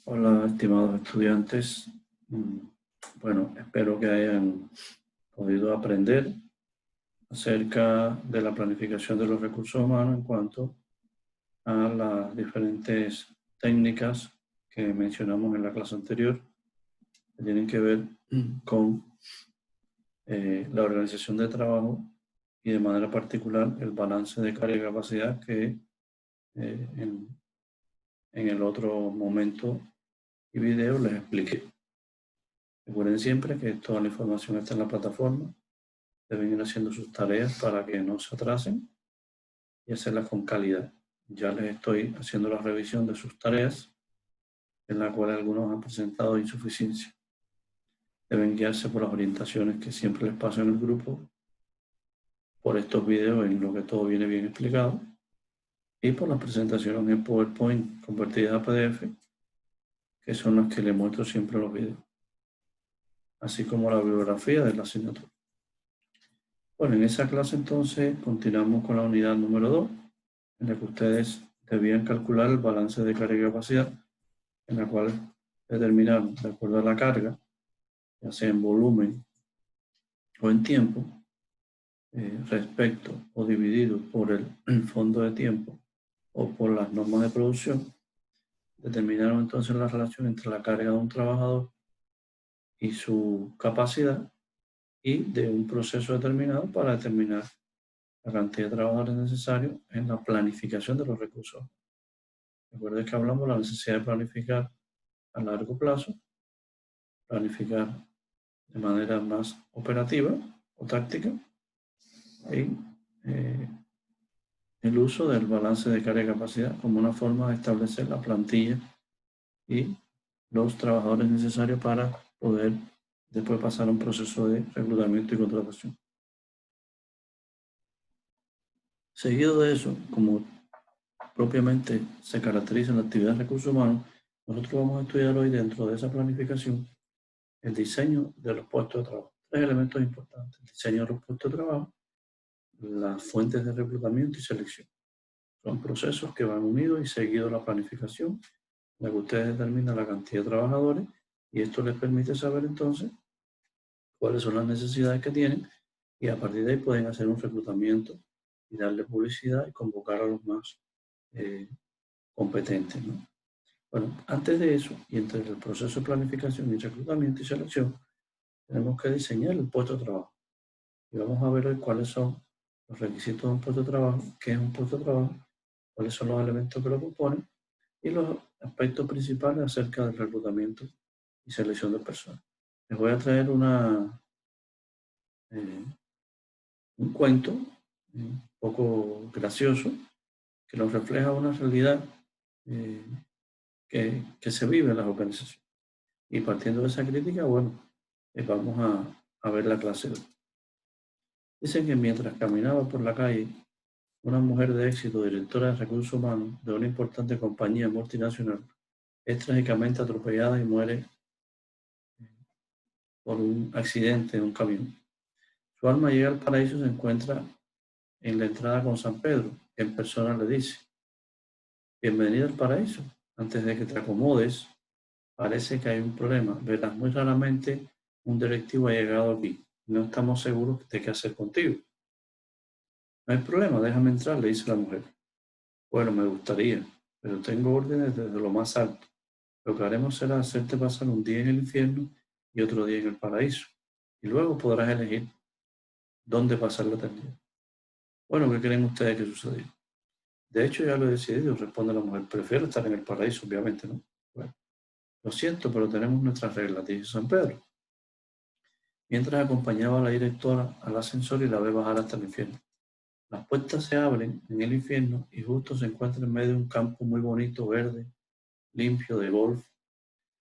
Hola, estimados estudiantes. Mm, Bueno, espero que hayan podido aprender acerca de la planificación de los recursos humanos en cuanto a las diferentes técnicas que mencionamos en la clase anterior, que tienen que ver con la organización de trabajo y de manera particular el balance de carga y capacidad que eh, en, en el otro momento y video les expliqué. Recuerden siempre que toda la información está en la plataforma. Deben ir haciendo sus tareas para que no se atrasen y hacerlas con calidad. Ya les estoy haciendo la revisión de sus tareas, en la cual algunos han presentado insuficiencia. Deben guiarse por las orientaciones que siempre les paso en el grupo, por estos videos en lo que todo viene bien explicado y por las presentaciones en PowerPoint convertidas a PDF, que son las que les muestro siempre en los videos, así como la bibliografía de la asignatura. Bueno, en esa clase entonces continuamos con la unidad número 2, en la que ustedes debían calcular el balance de carga y capacidad, en la cual determinaron, de acuerdo a la carga, ya sea en volumen o en tiempo, respecto o dividido por el fondo de tiempo o por las normas de producción, determinaron entonces la relación entre la carga de un trabajador y su capacidad y de un proceso determinado para determinar la cantidad de trabajadores necesarios en la planificación de los recursos. Recuerden que hablamos de la necesidad de planificar a largo plazo, planificar de manera más operativa o táctica y el uso del balance de carga y capacidad como una forma de establecer la plantilla y los trabajadores necesarios para poder después pasar a un proceso de reclutamiento y contratación. Seguido de eso, como propiamente se caracteriza la actividad de recursos humanos, nosotros vamos a estudiar hoy dentro de esa planificación el diseño de los puestos de trabajo. Tres elementos importantes: el diseño de los puestos de trabajo, las fuentes de reclutamiento y selección. Son procesos que van unidos y seguidos a la planificación, en la que ustedes determinan la cantidad de trabajadores y esto les permite saber entonces cuáles son las necesidades que tienen y a partir de ahí pueden hacer un reclutamiento y darle publicidad y convocar a los más competentes, ¿no? Bueno, antes de eso y entre el proceso de planificación y reclutamiento y selección, tenemos que diseñar el puesto de trabajo. Y vamos a ver hoy cuáles son los requisitos de un puesto de trabajo, qué es un puesto de trabajo, cuáles son los elementos que lo componen y los aspectos principales acerca del reclutamiento y selección de personas. Les voy a traer eh, un cuento un poco gracioso que nos refleja una realidad eh, que se vive en las organizaciones. Y partiendo de esa crítica, bueno, vamos a ver la clase de hoy. Dicen que mientras caminaba por la calle, una mujer de éxito, directora de recursos humanos de una importante compañía multinacional, es trágicamente atropellada y muere por un accidente en un camión. Su alma llega al paraíso y se encuentra en la entrada con San Pedro, que en persona le dice: bienvenido al paraíso. Antes de que te acomodes, parece que hay un problema. Verás, muy raramente un directivo ha llegado aquí. No estamos seguros de qué hacer contigo. No hay problema, déjame entrar, le dice la mujer. Bueno, me gustaría, pero tengo órdenes desde lo más alto. Lo que haremos será hacerte pasar un día en el infierno y otro día en el paraíso. Y luego podrás elegir dónde pasar la eternidad. Bueno, ¿qué creen ustedes que sucedió? De hecho, ya lo he decidido, responde la mujer. Prefiero estar en el paraíso, obviamente, ¿no? Bueno, lo siento, pero tenemos nuestras reglas, dice San Pedro, mientras acompañaba a la directora al ascensor y la ve bajar hasta el infierno. Las puertas se abren en el infierno y justo se encuentra en medio de un campo muy bonito, verde, limpio, de golf.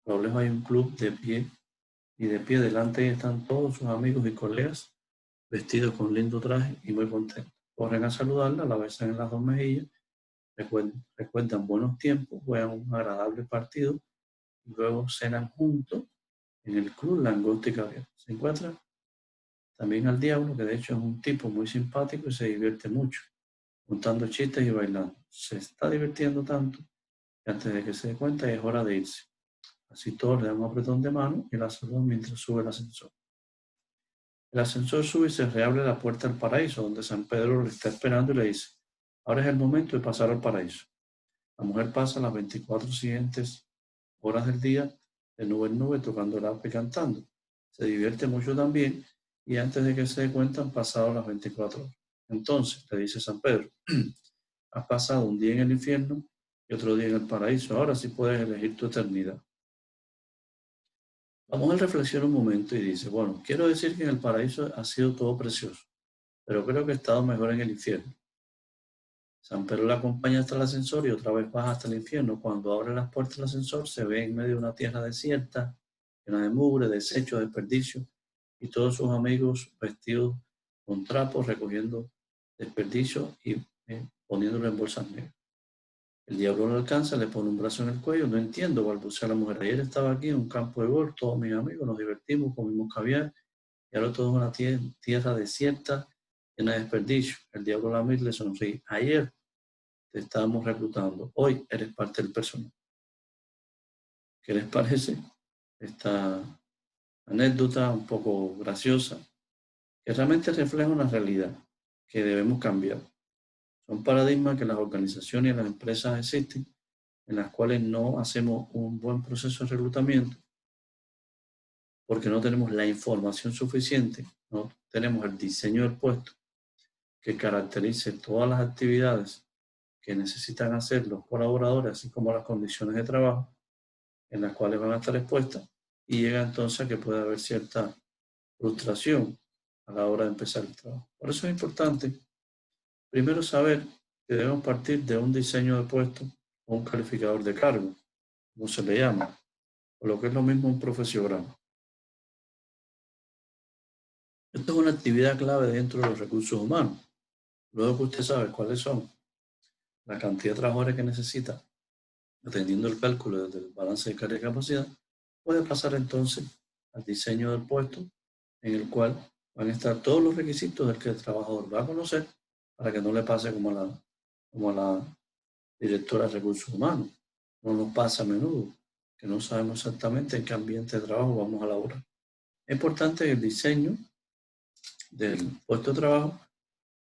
A lo lejos hay un club de pie y de pie delante están todos sus amigos y colegas vestidos con lindo traje y muy contentos. Corren a saludarla, la besan en las dos mejillas, recuerdan buenos tiempos, juegan un agradable partido y luego cenan juntos en el club Langosta y Caviar. Se encuentran también al diablo, que de hecho es un tipo muy simpático y se divierte mucho, contando chistes y bailando. Se está divirtiendo tanto que antes de que se dé cuenta es hora de irse. Así todos le dan un apretón de mano y la saludan mientras sube el ascensor. El ascensor sube y se reabre la puerta al paraíso, donde San Pedro le está esperando y le dice: ahora es el momento de pasar al paraíso. La mujer pasa las 24 siguientes horas del día de nube en nube tocando el arpa y cantando. Se divierte mucho también y antes de que se dé cuenta han pasado las 24 horas. Entonces le dice San Pedro: has pasado un día en el infierno y otro día en el paraíso. Ahora sí puedes elegir tu eternidad. La mujer reflexiona un momento y dice: bueno, quiero decir que en el paraíso ha sido todo precioso, pero creo que he estado mejor en el infierno. San Pedro la acompaña hasta el ascensor y otra vez baja hasta el infierno. Cuando abre las puertas del ascensor se ve en medio de una tierra desierta, llena de mugre, desechos, desperdicio, y todos sus amigos vestidos con trapos recogiendo desperdicios y poniéndolo en bolsas negras. El diablo lo alcanza, le pone un brazo en el cuello. No entiendo, balbucea la mujer. Ayer estaba aquí en un campo de golf, todos mis amigos, nos divertimos, comimos caviar, y ahora todo es una tierra desierta, llena de desperdicio. El diablo la mira y le sonríe. Ayer te estábamos reclutando, hoy eres parte del personal. ¿Qué les parece esta anécdota un poco graciosa, que realmente refleja una realidad que debemos cambiar? Son paradigmas que las organizaciones y las empresas existen, en las cuales no hacemos un buen proceso de reclutamiento porque no tenemos la información suficiente, no tenemos el diseño del puesto que caracterice todas las actividades que necesitan hacer los colaboradores, así como las condiciones de trabajo en las cuales van a estar expuestas, y llega entonces a que puede haber cierta frustración a la hora de empezar el trabajo. Por eso es importante primero saber que debemos partir de un diseño de puesto o un calificador de cargo, como se le llama, o lo que es lo mismo un profesiograma. Esto es una actividad clave dentro de los recursos humanos. Luego que usted sabe cuáles son la cantidad de trabajadores que necesita, atendiendo el cálculo del balance de carga y capacidad, puede pasar entonces al diseño del puesto, en el cual van a estar todos los requisitos del que el trabajador va a conocer para que no le pase como a la directora de recursos humanos. No nos pasa a menudo, que no sabemos exactamente en qué ambiente de trabajo vamos a laborar. Es importante el diseño del puesto de trabajo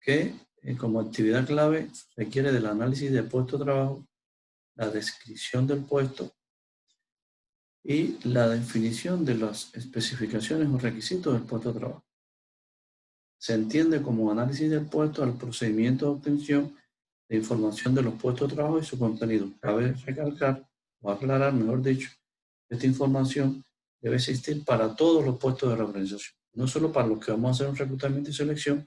que como actividad clave requiere del análisis del puesto de trabajo, la descripción del puesto y la definición de las especificaciones o requisitos del puesto de trabajo. Se entiende como análisis del puesto al procedimiento de obtención de información de los puestos de trabajo y su contenido. Cabe recalcar o aclarar, mejor dicho, que esta información debe existir para todos los puestos de la organización, no solo para los que vamos a hacer un reclutamiento y selección,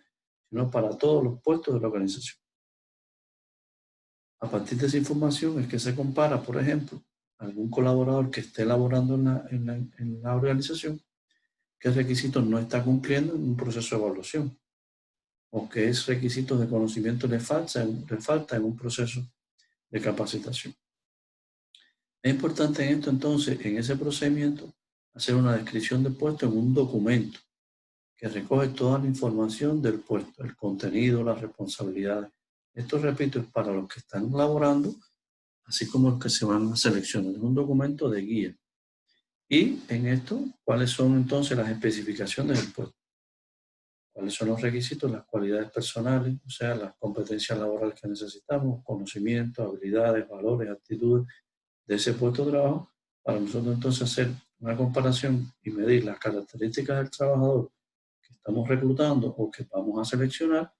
sino para todos los puestos de la organización. A partir de esa información es que se compara, por ejemplo, algún colaborador que esté laborando en la organización, qué requisitos no está cumpliendo en un proceso de evaluación o qué requisitos de conocimiento le falta en un proceso de capacitación. Es importante en esto entonces, en ese procedimiento, hacer una descripción del puesto en un documento que recoge toda la información del puesto, el contenido, las responsabilidades. Esto, repito, es para los que están laborando, así como los que se van a seleccionar. Es un documento de guía. Y en esto, ¿cuáles son entonces las especificaciones del puesto? ¿Cuáles son los requisitos, las cualidades personales, o sea, las competencias laborales que necesitamos, conocimientos, habilidades, valores, actitudes de ese puesto de trabajo, para nosotros entonces hacer una comparación y medir las características del trabajador que estamos reclutando o que vamos a seleccionar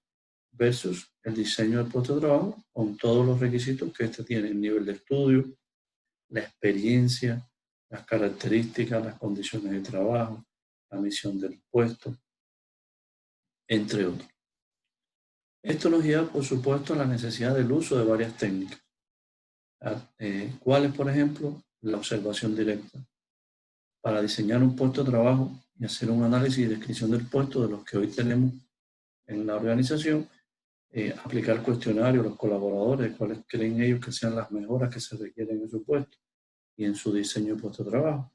versus el diseño del puesto de trabajo con todos los requisitos que este tiene: el nivel de estudio, la experiencia, las características, las condiciones de trabajo, la misión del puesto, entre otros. Esto nos lleva, por supuesto, a la necesidad del uso de varias técnicas. ¿Cuáles, por ejemplo? La observación directa. Para diseñar un puesto de trabajo y hacer un análisis y descripción del puesto de los que hoy tenemos en la organización, aplicar cuestionarios a los colaboradores, cuáles creen ellos que sean las mejoras que se requieren en su puesto y en su diseño de puesto de trabajo.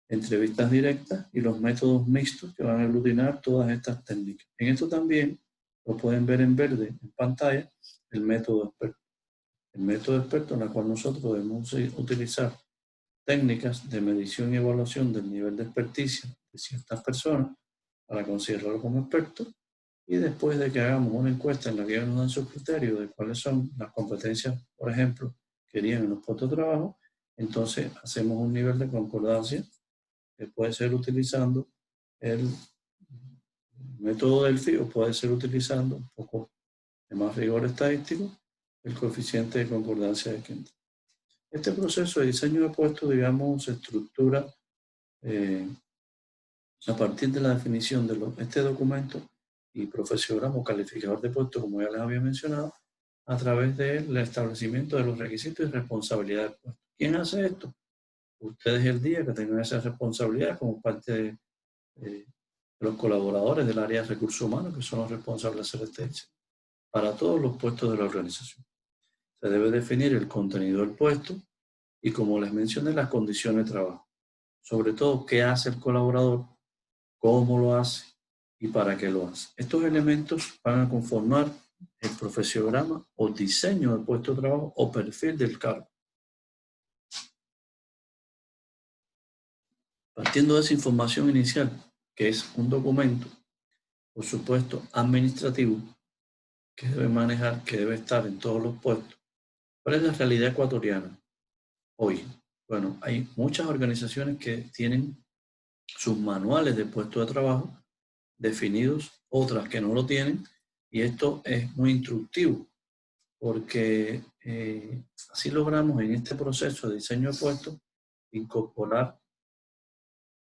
Entrevistas directas y los métodos mixtos que van a aglutinar todas estas técnicas. En esto también lo pueden ver en verde en pantalla, el método experto. El método experto en el cual nosotros debemos utilizar técnicas de medición y evaluación del nivel de experticia de ciertas personas para considerarlo como experto, y después de que hagamos una encuesta en la que ellos nos dan sus criterios de cuáles son las competencias, por ejemplo, que querían en los puestos de trabajo, entonces hacemos un nivel de concordancia que puede ser utilizando el método Delphi o puede ser utilizando un poco de más rigor estadístico, el coeficiente de concordancia de Kendall. Este proceso de diseño de puestos, digamos, se estructura a partir de la definición de este documento y profesiograma o calificador de puesto, como ya les había mencionado, a través del establecimiento de los requisitos y responsabilidades del puesto. ¿Quién hace esto? Ustedes el día que tengan esa responsabilidad como parte de los colaboradores del área de recursos humanos, que son los responsables de hacer este diseño, para todos los puestos de la organización. Se debe definir el contenido del puesto y, como les mencioné, las condiciones de trabajo. Sobre todo, qué hace el colaborador, cómo lo hace y para qué lo hace. Estos elementos van a conformar el profesiograma o diseño del puesto de trabajo o perfil del cargo. Partiendo de esa información inicial, que es un documento, por supuesto, administrativo, que debe manejar, que debe estar en todos los puestos. ¿Cuál es la realidad ecuatoriana hoy? Bueno, hay muchas organizaciones que tienen sus manuales de puesto de trabajo definidos, otras que no lo tienen, y esto es muy instructivo porque así logramos en este proceso de diseño de puestos incorporar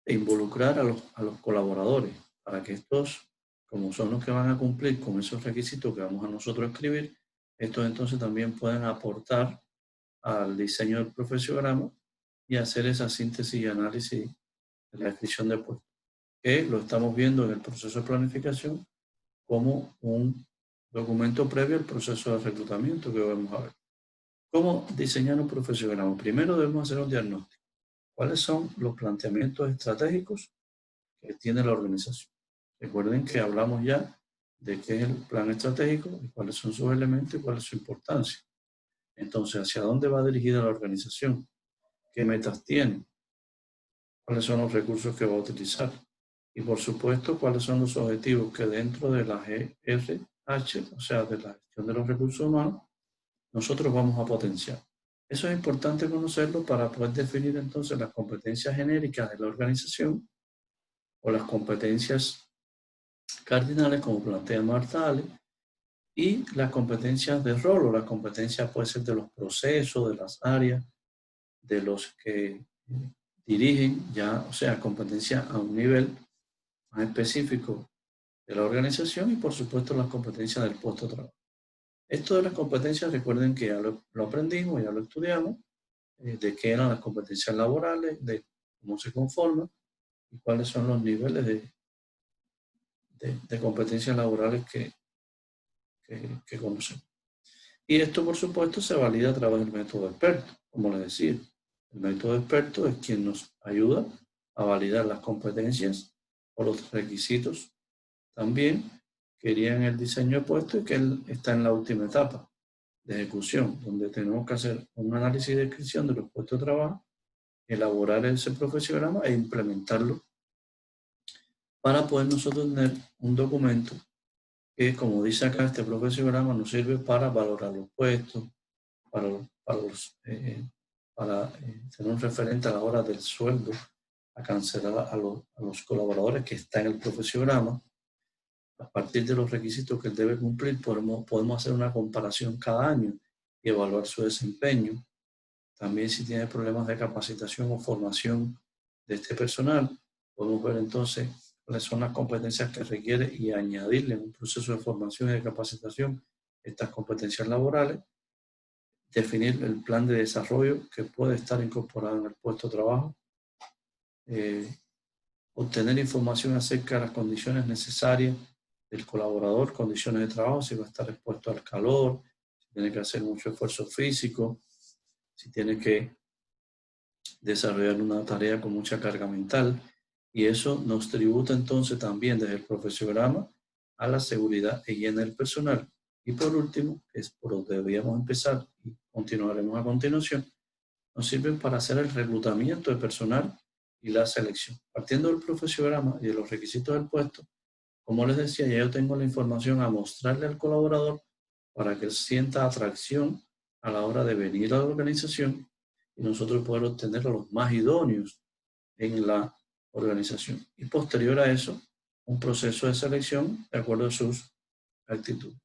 e involucrar a los colaboradores para que estos, como son los que van a cumplir con esos requisitos que vamos a nosotros escribir, estos entonces también pueden aportar al diseño del profesiograma y hacer esa síntesis y análisis de la descripción de puestos, que lo estamos viendo en el proceso de planificación como un documento previo al proceso de reclutamiento que vamos a ver. ¿Cómo diseñar un profesiograma? Primero debemos hacer un diagnóstico. ¿Cuáles son los planteamientos estratégicos que tiene la organización? Recuerden que hablamos ya de qué es el plan estratégico, y cuáles son sus elementos y cuál es su importancia. Entonces, ¿hacia dónde va dirigida la organización? ¿Qué metas tiene? ¿Cuáles son los recursos que va a utilizar? Y por supuesto, ¿cuáles son los objetivos que dentro de la GRH, o sea, de la gestión de los recursos humanos, nosotros vamos a potenciar? Eso es importante conocerlo para poder definir entonces las competencias genéricas de la organización o las competencias cardinales, como plantea Marta Ale, y las competencias de rol o las competencias puede ser de los procesos, de las áreas, de los que dirigen ya, o sea, competencias a un nivel más específico de la organización y por supuesto las competencias del puesto de trabajo. Esto de las competencias, recuerden que ya lo aprendimos, ya lo estudiamos, de qué eran las competencias laborales, de cómo se conforman y cuáles son los niveles de competencias laborales que conocemos. Y esto, por supuesto, se valida a través del método experto, como les decía. El método experto es quien nos ayuda a validar las competencias o los requisitos también que irían en el diseño de puesto y que él está en la última etapa de ejecución, donde tenemos que hacer un análisis de descripción de los puestos de trabajo, elaborar ese profesiograma e implementarlo para poder nosotros tener un documento que, como dice acá, este profesiograma nos sirve para valorar los puestos, para, tener un referente a la hora del sueldo, a cancelar a los colaboradores que están en el profesiograma. A partir de los requisitos que él debe cumplir, podemos hacer una comparación cada año y evaluar su desempeño. También si tiene problemas de capacitación o formación de este personal, podemos ver entonces cuáles son las competencias que requiere y añadirle en un proceso de formación y de capacitación estas competencias laborales, definir el plan de desarrollo que puede estar incorporado en el puesto de trabajo, obtener información acerca de las condiciones necesarias del colaborador, condiciones de trabajo, si va a estar expuesto al calor, si tiene que hacer mucho esfuerzo físico, si tiene que desarrollar una tarea con mucha carga mental, y eso nos tributa entonces también desde el profesiograma a la seguridad e higiene del personal. Y por último, es por donde debíamos empezar y continuaremos a continuación, nos sirven para hacer el reclutamiento de personal y la selección. Partiendo del profesiograma y de los requisitos del puesto, como les decía, ya yo tengo la información a mostrarle al colaborador para que él sienta atracción a la hora de venir a la organización y nosotros poder obtener a los más idóneos en la organización. Y posterior a eso, un proceso de selección de acuerdo a sus actitudes.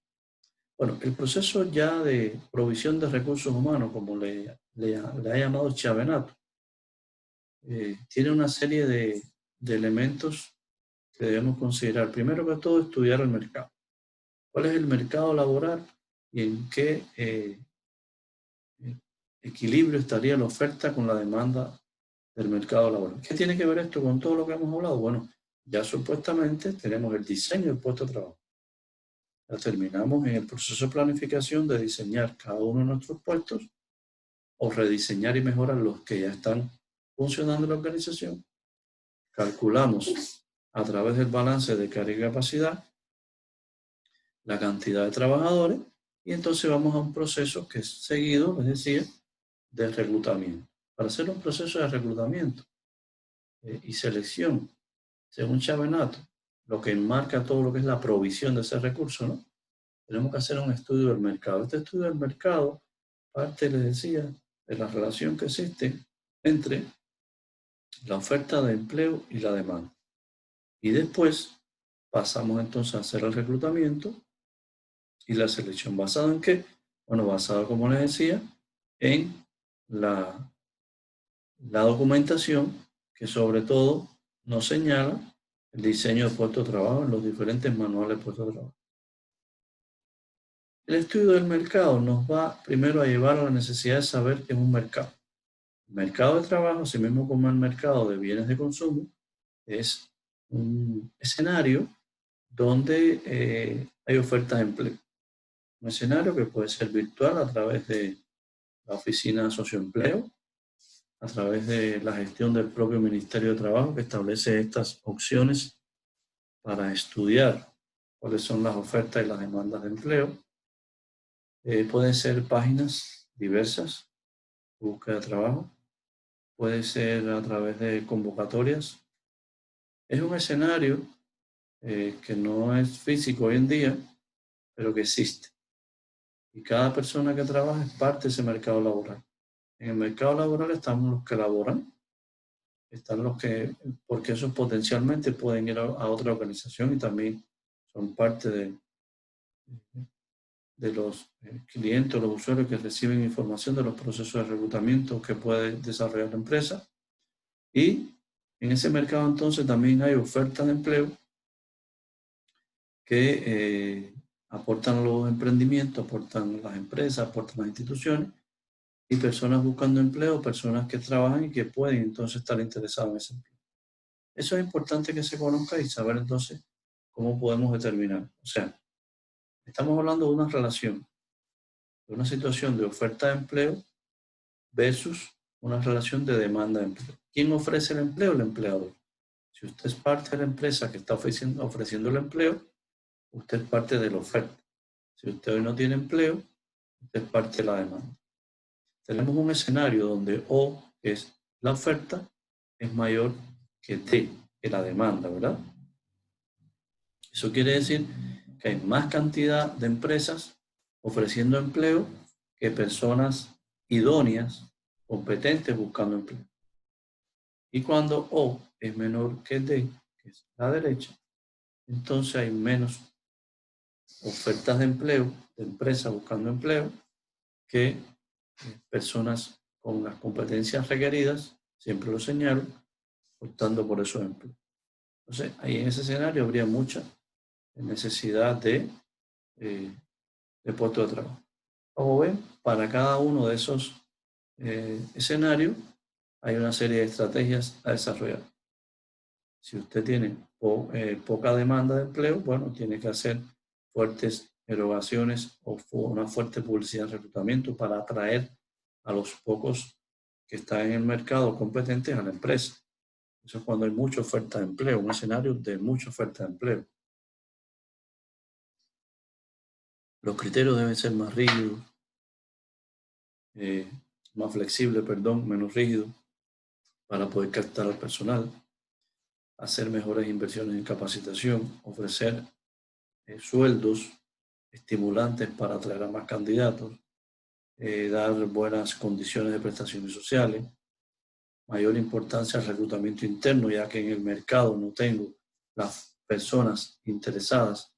Bueno, el proceso ya de provisión de recursos humanos, como le ha llamado Chavenato, tiene una serie de elementos que debemos considerar. Primero que todo, estudiar el mercado. ¿Cuál es el mercado laboral y en qué equilibrio estaría la oferta con la demanda del mercado laboral? ¿Qué tiene que ver esto con todo lo que hemos hablado? Bueno, ya supuestamente tenemos el diseño del puesto de trabajo. Ya terminamos en el proceso de planificación de diseñar cada uno de nuestros puestos o rediseñar y mejorar los que ya están funcionando en la organización. Calculamos a través del balance de carga y capacidad la cantidad de trabajadores y entonces vamos a un proceso que es seguido, es decir, de reclutamiento. Para hacer un proceso de reclutamiento y selección, según Chavenato, lo que enmarca todo lo que es la provisión de ese recurso, ¿no? Tenemos que hacer un estudio del mercado. Este estudio del mercado parte, les decía, de la relación que existe entre la oferta de empleo y la demanda. Y después pasamos entonces a hacer el reclutamiento y la selección. ¿Basado en qué? Bueno, basado, como les decía, en la documentación que sobre todo nos señala el diseño de puestos de trabajo en los diferentes manuales de puestos de trabajo. El estudio del mercado nos va primero a llevar a la necesidad de saber qué es un mercado. El mercado de trabajo, así mismo como el mercado de bienes de consumo, es un escenario donde hay ofertas de empleo. Un escenario que puede ser virtual a través de la oficina de socioempleo, a través de la gestión del propio Ministerio de Trabajo que establece estas opciones para estudiar cuáles son las ofertas y las demandas de empleo. Pueden ser páginas diversas, búsqueda de trabajo, puede ser a través de convocatorias. Es un escenario que no es físico hoy en día, pero que existe. Y cada persona que trabaja es parte de ese mercado laboral. En el mercado laboral están los que laboran, están los que, porque esos potencialmente pueden ir a otra organización y también son parte de los clientes o los usuarios que reciben información de los procesos de reclutamiento que puede desarrollar la empresa. Y en ese mercado entonces también hay ofertas de empleo que aportan los emprendimientos, aportan las empresas, aportan las instituciones y personas buscando empleo, personas que trabajan y que pueden entonces estar interesados en ese empleo. Eso es importante que se conozca y saber entonces cómo podemos determinar. O sea, estamos hablando de una relación, de una situación de oferta de empleo versus una relación de demanda de empleo. ¿Quién ofrece el empleo? El empleador. Si usted es parte de la empresa que está ofreciendo el empleo, usted es parte de la oferta. Si usted hoy no tiene empleo, usted es parte de la demanda. Tenemos un escenario donde O, que es la oferta, es mayor que T, que la demanda, ¿verdad? Eso quiere decir que hay más cantidad de empresas ofreciendo empleo que personas idóneas, competentes buscando empleo. Y cuando O es menor que D, que es la derecha, entonces hay menos ofertas de empleo, de empresas buscando empleo, que personas con las competencias requeridas, siempre lo señalo, optando por esos empleos. Entonces, ahí en ese escenario habría mucha necesidad de puestos de trabajo. Como ven, para cada uno de esos escenarios hay una serie de estrategias a desarrollar. Si usted tiene poca demanda de empleo, bueno, tiene que hacer fuertes erogaciones o una fuerte publicidad de reclutamiento para atraer a los pocos que están en el mercado competentes a la empresa. Eso es cuando hay mucha oferta de empleo, un escenario de mucha oferta de empleo. Los criterios deben ser más rígidos. más flexible, perdón, menos rígido, para poder captar al personal, hacer mejores inversiones en capacitación, ofrecer sueldos estimulantes para atraer a más candidatos, dar buenas condiciones de prestaciones sociales, mayor importancia al reclutamiento interno, ya que en el mercado no tengo las personas interesadas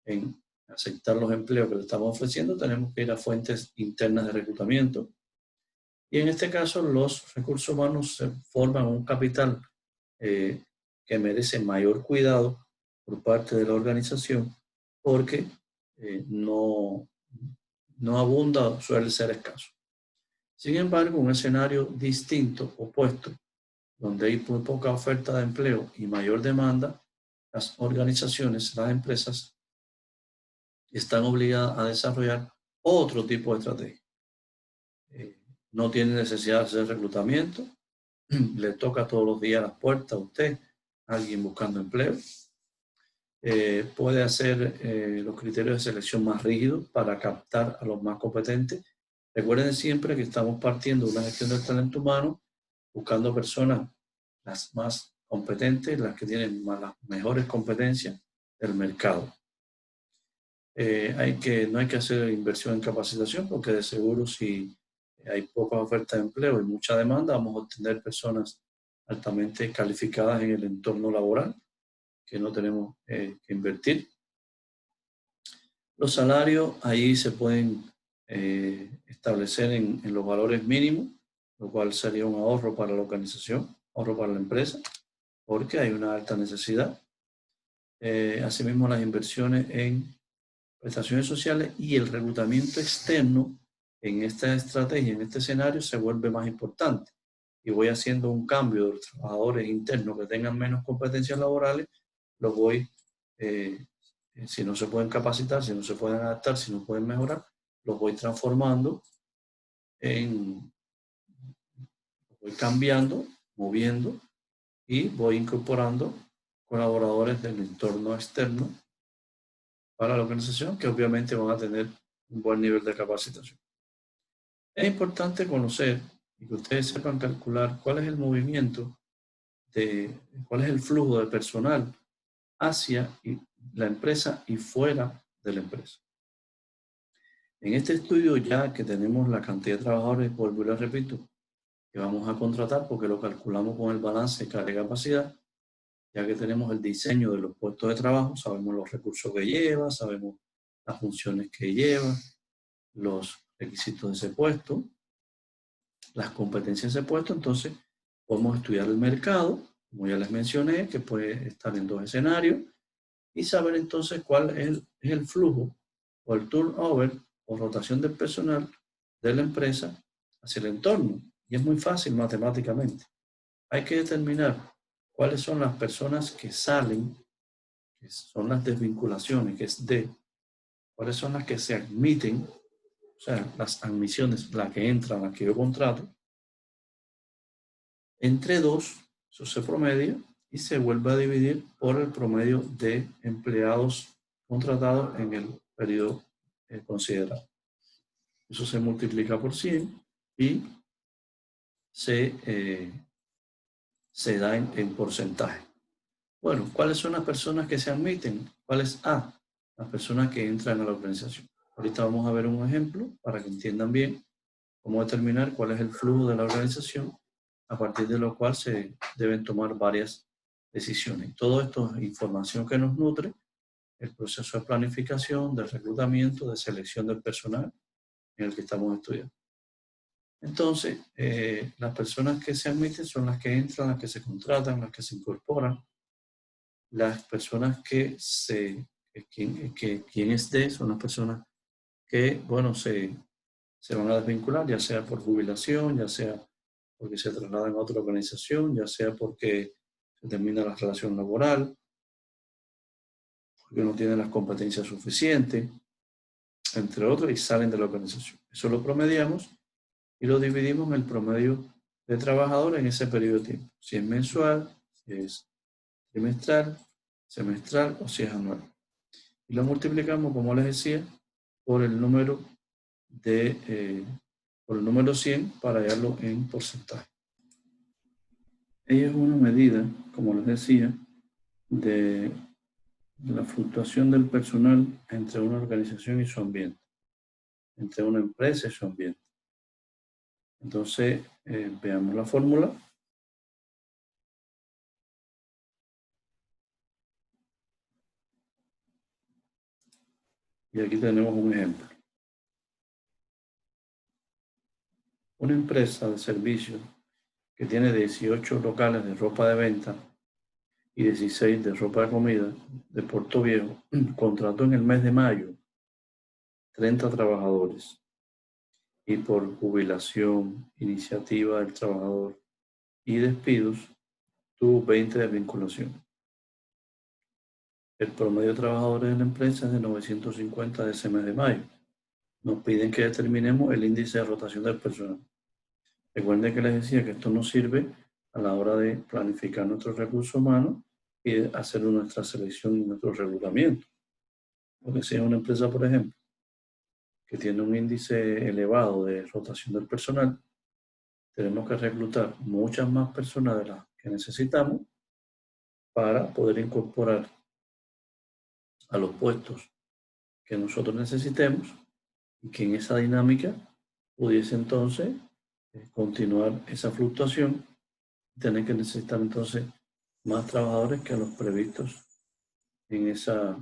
en aceptar los empleos que le estamos ofreciendo, tenemos que ir a fuentes internas de reclutamiento. Y en este caso, los recursos humanos se forman un capital que merece mayor cuidado por parte de la organización, porque no abunda, suele ser escaso. Sin embargo, un escenario distinto, opuesto, donde hay muy poca oferta de empleo y mayor demanda, las organizaciones, las empresas, están obligadas a desarrollar otro tipo de estrategia. No tiene necesidad de hacer reclutamiento, le toca todos los días las puertas a usted, a alguien buscando empleo. Puede hacer los criterios de selección más rígidos para captar a los más competentes. Recuerden siempre que estamos partiendo de una gestión del talento humano, buscando personas las más competentes, las que tienen las mejores competencias del mercado. No hay que hacer inversión en capacitación, porque de seguro si hay poca oferta de empleo y mucha demanda, vamos a obtener personas altamente calificadas en el entorno laboral que no tenemos que invertir. Los salarios ahí se pueden establecer en los valores mínimos, lo cual sería un ahorro para la organización, ahorro para la empresa, porque hay una alta necesidad. Asimismo, las inversiones en prestaciones sociales y el reclutamiento externo en esta estrategia, en este escenario, se vuelve más importante. Y voy haciendo un cambio de los trabajadores internos que tengan menos competencias laborales, los voy, si no se pueden capacitar, si no se pueden adaptar, si no pueden mejorar, los voy transformando los voy cambiando, moviendo y voy incorporando colaboradores del entorno externo para la organización, que obviamente van a tener un buen nivel de capacitación. Es importante conocer y que ustedes sepan calcular cuál es el movimiento, cuál es el flujo de personal hacia la empresa y fuera de la empresa. En este estudio, ya que tenemos la cantidad de trabajadores, vuelvo y les repito, que vamos a contratar, porque lo calculamos con el balance de carga y capacidad, ya que tenemos el diseño de los puestos de trabajo, sabemos los recursos que lleva, sabemos las funciones que lleva, los requisitos de ese puesto, las competencias de ese puesto. Entonces podemos estudiar el mercado, como ya les mencioné, que puede estar en dos escenarios, y saber entonces cuál es el flujo o el turnover o rotación del personal de la empresa hacia el entorno. Y es muy fácil matemáticamente. Hay que determinar cuáles son las personas que salen, que son las desvinculaciones, que es D, cuáles son las que se admiten, o sea, las admisiones, las que entran, las que yo contrato, entre 2, eso se promedia y se vuelve a dividir por el promedio de empleados contratados en el periodo considerado. Eso se multiplica por 100 y se da en porcentaje. Bueno, ¿cuáles son las personas que se admiten? ¿Cuál es A? Las personas que entran a la organización. Ahorita vamos a ver un ejemplo para que entiendan bien cómo determinar cuál es el flujo de la organización, a partir de lo cual se deben tomar varias decisiones. Todo esto es información que nos nutre el proceso de planificación, de reclutamiento, de selección del personal en el que estamos estudiando. Entonces, las personas que se admiten son las que entran, las que se contratan, las que se incorporan. Las personas quienes D son las personas que, bueno, se van a desvincular, ya sea por jubilación, ya sea porque se trasladan a otra organización, ya sea porque se termina la relación laboral, porque no tienen las competencias suficientes, entre otros, y salen de la organización. Eso lo promediamos y lo dividimos en el promedio de trabajadores en ese periodo de tiempo. Si es mensual, si es trimestral, semestral o si es anual. Y lo multiplicamos, como les decía, por el número de por el número 100 para hallarlo en porcentaje. Ella es una medida, como les decía, de la fluctuación del personal entre una organización y su ambiente, entre una empresa y su ambiente. Entonces, veamos la fórmula. Y aquí tenemos un ejemplo. Una empresa de servicios que tiene 18 locales de ropa de venta y 16 de ropa de comida de Puerto Viejo, contrató en el mes de mayo 30 trabajadores y por jubilación, iniciativa del trabajador y despidos tuvo 20 de vinculación. El promedio de trabajadores de la empresa es de 950 de ese mes de mayo. Nos piden que determinemos el índice de rotación del personal. Recuerden que les decía que esto nos sirve a la hora de planificar nuestros recursos humanos y de hacer nuestra selección y nuestro reclutamiento. Porque si es una empresa, por ejemplo, que tiene un índice elevado de rotación del personal, tenemos que reclutar muchas más personas de las que necesitamos para poder incorporar a los puestos que nosotros necesitemos y que en esa dinámica pudiese entonces continuar esa fluctuación y tener que necesitar entonces más trabajadores que los previstos en esa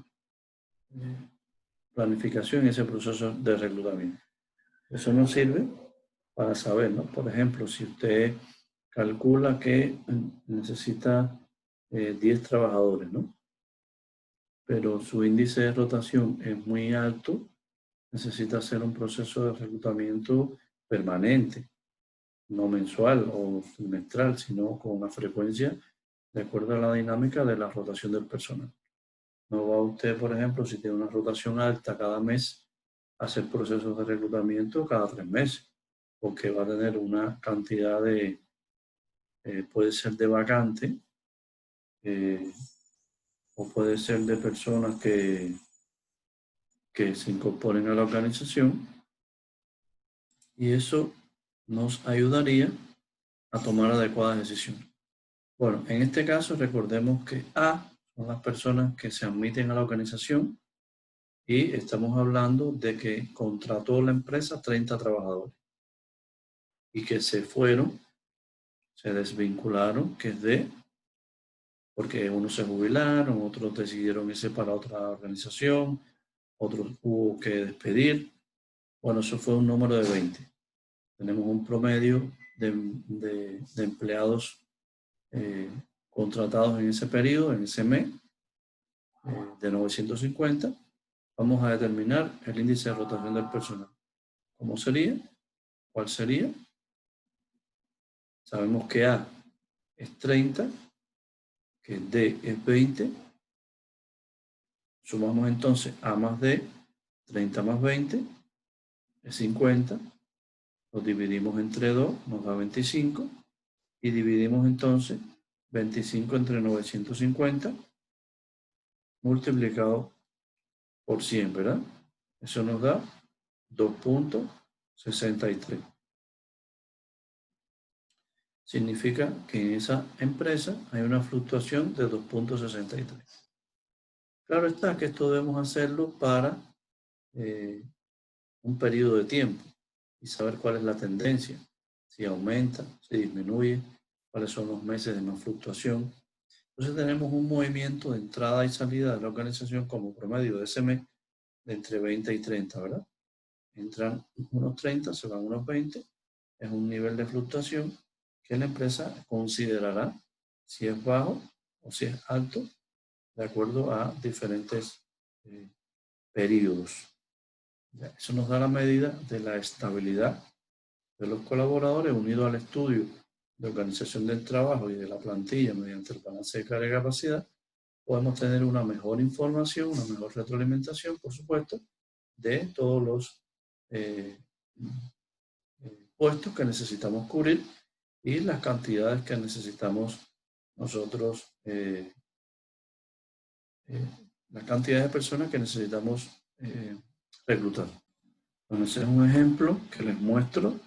planificación, en ese proceso de reclutamiento. Eso nos sirve para saber, ¿no? Por ejemplo, si usted calcula que necesita 10 trabajadores, ¿no? Pero su índice de rotación es muy alto, necesita hacer un proceso de reclutamiento permanente, no mensual o trimestral, sino con una frecuencia de acuerdo a la dinámica de la rotación del personal. No va usted, por ejemplo, si tiene una rotación alta cada mes, a hacer procesos de reclutamiento cada 3 meses, porque va a tener una cantidad de, puede ser de vacante, o puede ser de personas que se incorporen a la organización, y eso nos ayudaría a tomar adecuadas decisiones. Bueno, en este caso recordemos que A son las personas que se admiten a la organización y estamos hablando de que contrató la empresa 30 trabajadores y que se fueron, se desvincularon, que es D, porque unos se jubilaron, otros decidieron irse para otra organización, otros hubo que despedir. Bueno, eso fue un número de 20. Tenemos un promedio de empleados contratados en ese periodo, en ese mes, de 950. Vamos a determinar el índice de rotación del personal. ¿Cómo sería? ¿Cuál sería? Sabemos que A es 30, que D es 20. Sumamos entonces A más D, 30 más 20, es 50. Lo dividimos entre 2, nos da 25. Y dividimos entonces 25 entre 950 multiplicado por 100, ¿verdad? Eso nos da 2.63. Significa que en esa empresa hay una fluctuación de 2.63. Claro está que esto debemos hacerlo para un periodo de tiempo y saber cuál es la tendencia, si aumenta, si disminuye, cuáles son los meses de más fluctuación. Entonces tenemos un movimiento de entrada y salida de la organización como promedio de ese mes de entre 20 y 30, ¿verdad? Entran unos 30, se van unos 20, es un nivel de fluctuación que la empresa considerará si es bajo o si es alto, de acuerdo a diferentes periodos. Eso nos da la medida de la estabilidad de los colaboradores unido al estudio de organización del trabajo y de la plantilla mediante el balance de carga y capacidad. Podemos tener una mejor información, una mejor retroalimentación, por supuesto, de todos los puestos que necesitamos cubrir y las cantidades que necesitamos nosotros, la cantidad de personas que necesitamos reclutar. Bueno, ese es un ejemplo que les muestro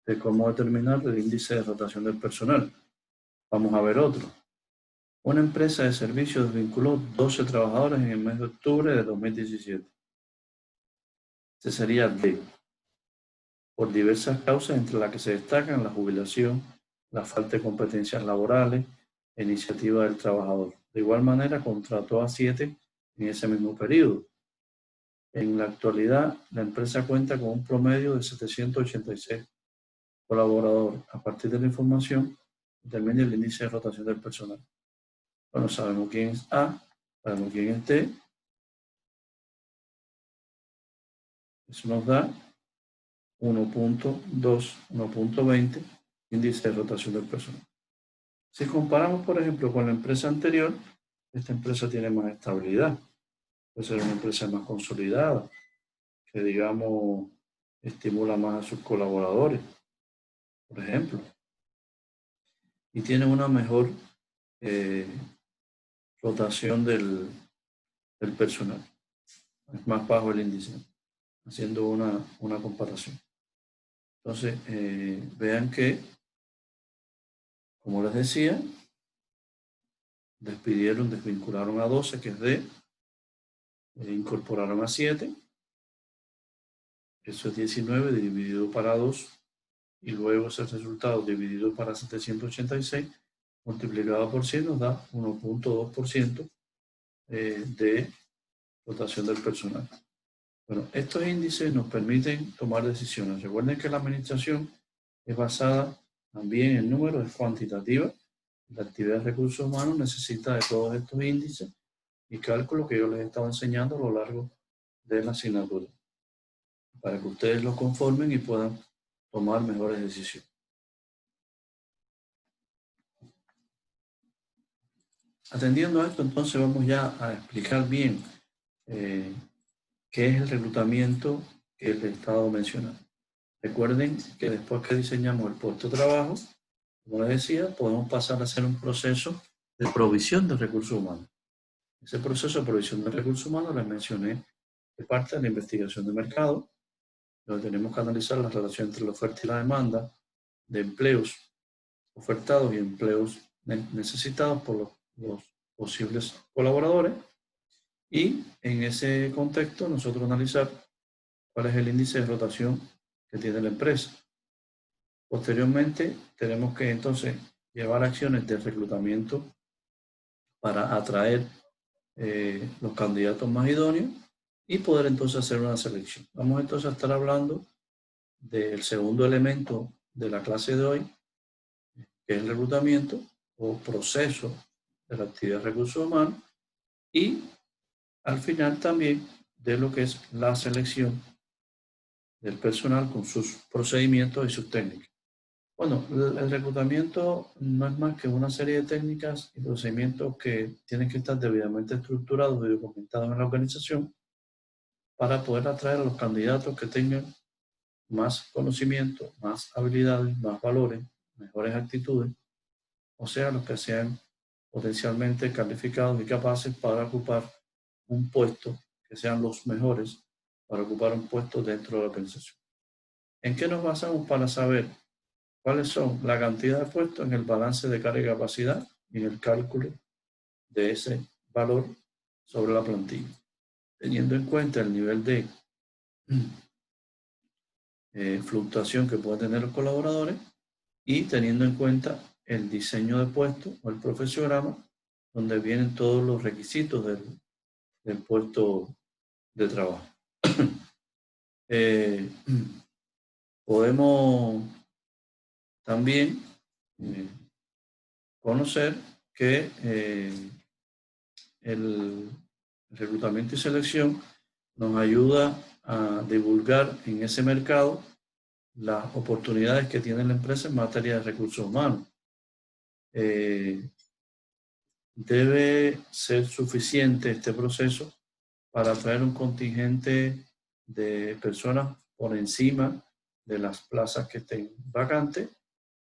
de cómo determinar el índice de rotación del personal. Vamos a ver otro. Una empresa de servicios desvinculó 12 trabajadores en el mes de octubre de 2017. Este sería D, por diversas causas entre las que se destacan la jubilación, la falta de competencias laborales, la iniciativa del trabajador. De igual manera, contrató a 7 en ese mismo periodo. En la actualidad, la empresa cuenta con un promedio de 786 colaboradores. A partir de la información, determina el índice de rotación del personal. Bueno, sabemos quién es A, sabemos quién es D. Eso nos da 1.2, 1.20 índice de rotación del personal. Si comparamos, por ejemplo, con la empresa anterior, esta empresa tiene más estabilidad. Puede ser una empresa más consolidada, que digamos estimula más a sus colaboradores, por ejemplo. Y tiene una mejor rotación del personal. Es más bajo el índice, haciendo una comparación. Entonces, vean que, como les decía, desvincularon a 12, que es D, incorporaron a 7, eso es 19 dividido para 2, y luego ese resultado dividido para 786, multiplicado por 100 nos da 1.2% de rotación del personal. Bueno, estos índices nos permiten tomar decisiones. Recuerden que la administración es basada también en números, es cuantitativa. La actividad de recursos humanos necesita de todos estos índices y cálculos que yo les he estado enseñando a lo largo de la asignatura, para que ustedes lo conformen y puedan tomar mejores decisiones. Atendiendo a esto, entonces vamos ya a explicar bien qué es el reclutamiento que les he estado mencionando. Recuerden que después que diseñamos el puesto de trabajo, como les decía, podemos pasar a hacer un proceso de provisión de recursos humanos. Ese proceso de provisión de recursos humanos les mencioné que parte de la investigación de mercado, donde tenemos que analizar la relación entre la oferta y la demanda de empleos ofertados y empleos necesitados por los posibles colaboradores. Y en ese contexto nosotros analizar cuál es el índice de rotación que tiene la empresa. Posteriormente tenemos que entonces llevar acciones de reclutamiento para atraer los candidatos más idóneos y poder entonces hacer una selección. Vamos entonces a estar hablando del segundo elemento de la clase de hoy, que es el reclutamiento o proceso de la actividad de recursos humanos, y al final también de lo que es la selección del personal con sus procedimientos y sus técnicas. Bueno, el reclutamiento no es más que una serie de técnicas y procedimientos que tienen que estar debidamente estructurados y documentados en la organización para poder atraer a los candidatos que tengan más conocimiento, más habilidades, más valores, mejores actitudes, o sea, los que sean potencialmente calificados y capaces para ocupar un puesto, que sean los mejores para ocupar un puesto dentro de la organización. ¿En qué nos basamos para saber cuáles son la cantidad de puestos? En el balance de carga y capacidad y en el cálculo de ese valor sobre la plantilla, teniendo en cuenta el nivel de fluctuación que pueden tener los colaboradores y teniendo en cuenta el diseño de puesto o el profesionograma, donde vienen todos los requisitos del puesto de trabajo. Podemos también conocer que el reclutamiento y selección nos ayuda a divulgar en ese mercado las oportunidades que tiene la empresa en materia de recursos humanos. Debe ser suficiente este proceso para atraer un contingente de personas por encima de las plazas que estén vacantes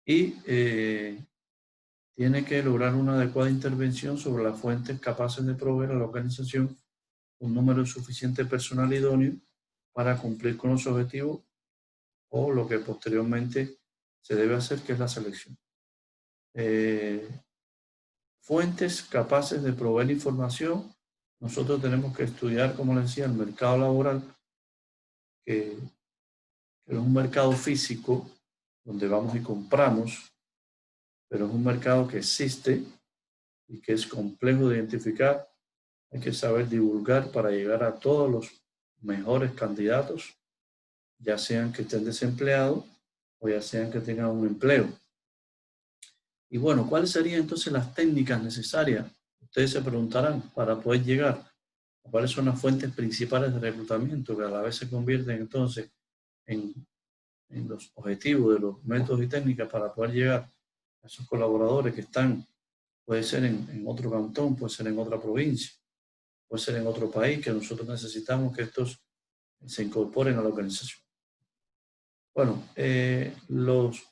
y tiene que lograr una adecuada intervención sobre las fuentes capaces de proveer a la organización un número suficiente de personal idóneo para cumplir con los objetivos o lo que posteriormente se debe hacer, que es la selección. Fuentes capaces de proveer información. Nosotros tenemos que estudiar, como les decía, el mercado laboral, que es un mercado físico donde vamos y compramos, pero es un mercado que existe y que es complejo de identificar. Hay que saber divulgar para llegar a todos los mejores candidatos, ya sean que estén desempleados o ya sean que tengan un empleo. Y bueno, ¿cuáles serían entonces las técnicas necesarias? Ustedes se preguntarán para poder llegar. ¿Cuáles son las fuentes principales de reclutamiento que a la vez se convierten entonces en los objetivos de los métodos y técnicas para poder llegar a esos colaboradores que están, puede ser en otro cantón, puede ser en otra provincia, puede ser en otro país, que nosotros necesitamos que estos se incorporen a la organización? Bueno, los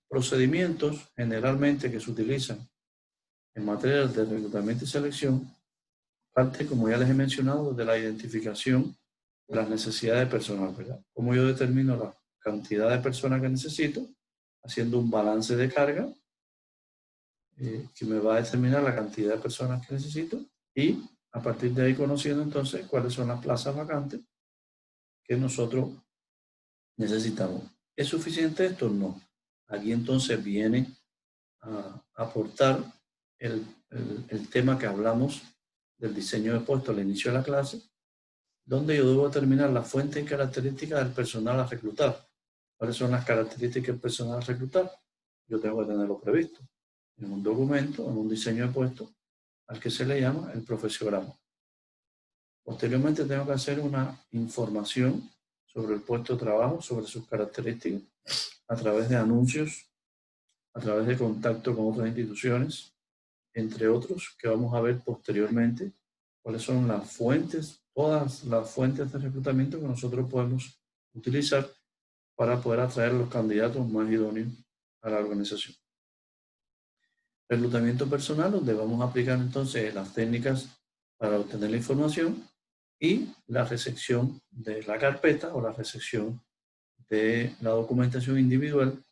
procedimientos generalmente que se utilizan en materia de reclutamiento y selección parte, como ya les he mencionado, de la identificación de las necesidades personal, ¿verdad? Cómo yo determino la cantidad de personas que necesito, haciendo un balance de carga, que me va a determinar la cantidad de personas que necesito, y a partir de ahí conociendo entonces cuáles son las plazas vacantes que nosotros necesitamos. ¿Es suficiente esto? No. Aquí entonces viene a aportar el tema que hablamos del diseño de puestos al inicio de la clase, donde yo debo determinar la fuente y características del personal a reclutar. ¿Cuáles son las características del personal a reclutar? Yo tengo que tenerlo previsto en un documento, en un diseño de puesto, al que se le llama el profesiograma. Posteriormente tengo que hacer una información sobre el puesto de trabajo, sobre sus características, a través de anuncios, a través de contacto con otras instituciones, entre otros, que vamos a ver posteriormente cuáles son las fuentes, todas las fuentes de reclutamiento que nosotros podemos utilizar para poder atraer los candidatos más idóneos a la organización. Reclutamiento personal, donde vamos a aplicar entonces las técnicas para obtener la información, y la recepción de la carpeta o la recepción de la documentación individual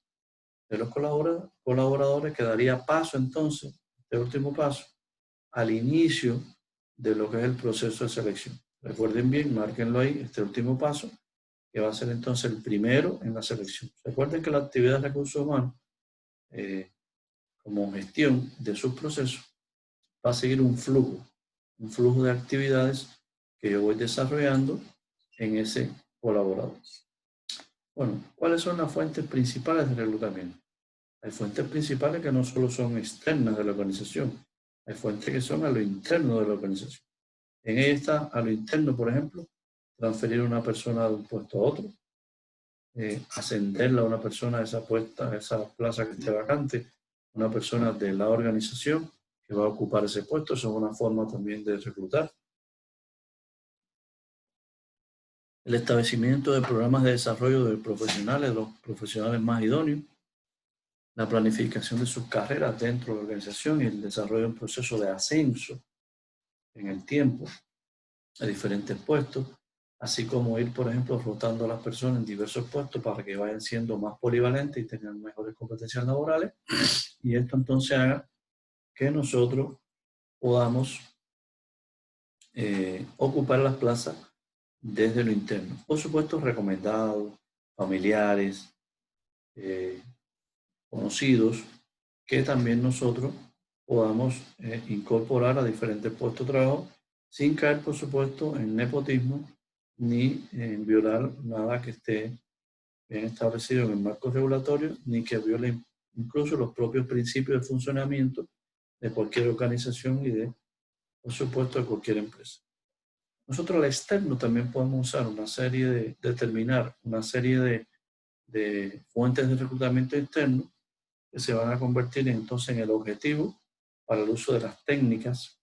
de los colaboradores, que daría paso entonces, este último paso, al inicio de lo que es el proceso de selección. Recuerden bien, márquenlo ahí, este último paso, que va a ser entonces el primero en la selección. Recuerden que la actividad de recursos humanos, como gestión de sus procesos, va a seguir un flujo de actividades que yo voy desarrollando en ese colaborador. Bueno, ¿cuáles son las fuentes principales de reclutamiento? Hay fuentes principales que no solo son externas de la organización, hay fuentes que son a lo interno de la organización. En ella está a lo interno, por ejemplo, transferir a una persona de un puesto a otro, ascenderla a una persona de a esa plaza que esté vacante, una persona de la organización que va a ocupar ese puesto. Eso es una forma también de reclutar. El establecimiento de programas de desarrollo de profesionales, los profesionales más idóneos, la planificación de sus carreras dentro de la organización y el desarrollo de un proceso de ascenso en el tiempo a diferentes puestos, así como ir, por ejemplo, rotando a las personas en diversos puestos para que vayan siendo más polivalentes y tengan mejores competencias laborales, y esto entonces haga que nosotros podamos ocupar las plazas desde lo interno. Por supuesto, recomendados, familiares, conocidos, que también nosotros podamos incorporar a diferentes puestos de trabajo, sin caer, por supuesto, en nepotismo ni en violar nada que esté bien establecido en el marco regulatorio, ni que viole incluso los propios principios de funcionamiento de cualquier organización y de, por supuesto, de cualquier empresa. Nosotros al externo también podemos usar una serie de, determinar una serie de fuentes de reclutamiento interno que se van a convertir entonces en el objetivo para el uso de las técnicas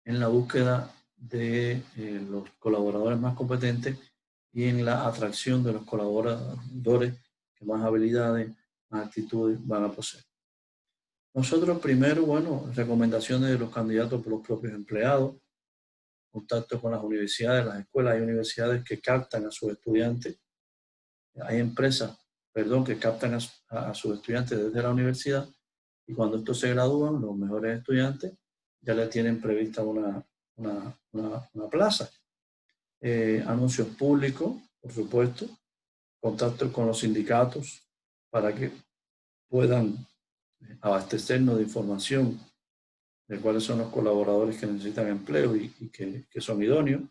en la búsqueda de los colaboradores más competentes y en la atracción de los colaboradores que más habilidades, más actitudes van a poseer. Nosotros primero, bueno, recomendaciones de los candidatos por los propios empleados, contacto con las universidades, las escuelas. Hay universidades que captan a sus estudiantes, hay empresas que captan a sus estudiantes desde la universidad, y cuando estos se gradúan, los mejores estudiantes ya le tienen prevista una plaza. Anuncios públicos, por supuesto, contacto con los sindicatos para que puedan abastecernos de información de cuáles son los colaboradores que necesitan empleo y que son idóneos.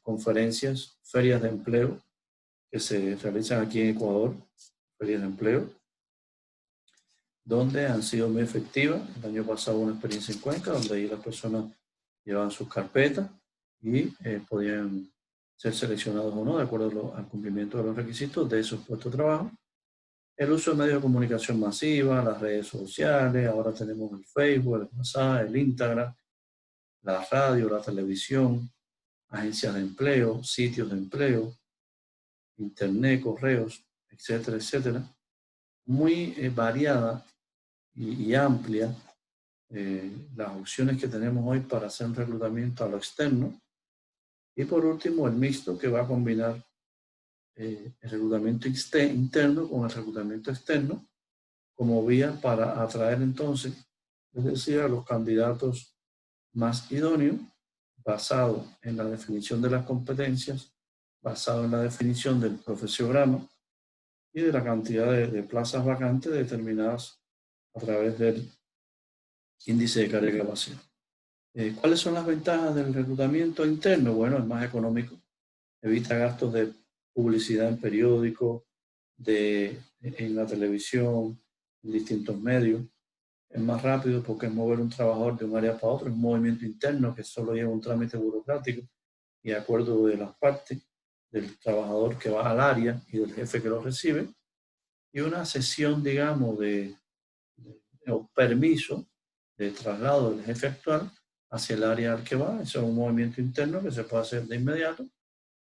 Conferencias, ferias de empleo que se realizan aquí en Ecuador, ferias de empleo, donde han sido muy efectivas. El año pasado una experiencia en Cuenca, donde ahí las personas llevaban sus carpetas y podían ser seleccionados o no de acuerdo al cumplimiento de los requisitos de esos puestos de trabajo. El uso de medios de comunicación masiva, las redes sociales, ahora tenemos el Facebook, el WhatsApp, el Instagram, la radio, la televisión, agencias de empleo, sitios de empleo, internet, correos, etcétera, etcétera. Muy variada y amplia las opciones que tenemos hoy para hacer un reclutamiento a lo externo. Y por último, el mixto, que va a combinar el reclutamiento interno con el reclutamiento externo como vía para atraer entonces, es decir, a los candidatos más idóneos, basado en la definición de las competencias, basado en la definición del profesiograma y de la cantidad de plazas vacantes determinadas a través del índice de carga vacía. ¿Cuáles son las ventajas del reclutamiento interno? Bueno, es más económico, evita gastos de publicidad en periódicos, en la televisión, en distintos medios. Es más rápido porque es mover un trabajador de un área para otro, es un movimiento interno que solo lleva un trámite burocrático y acuerdo de las partes, del trabajador que va al área y del jefe que lo recibe, y una sesión, digamos, o permiso de traslado del jefe actual hacia el área al que va. Eso es un movimiento interno que se puede hacer de inmediato,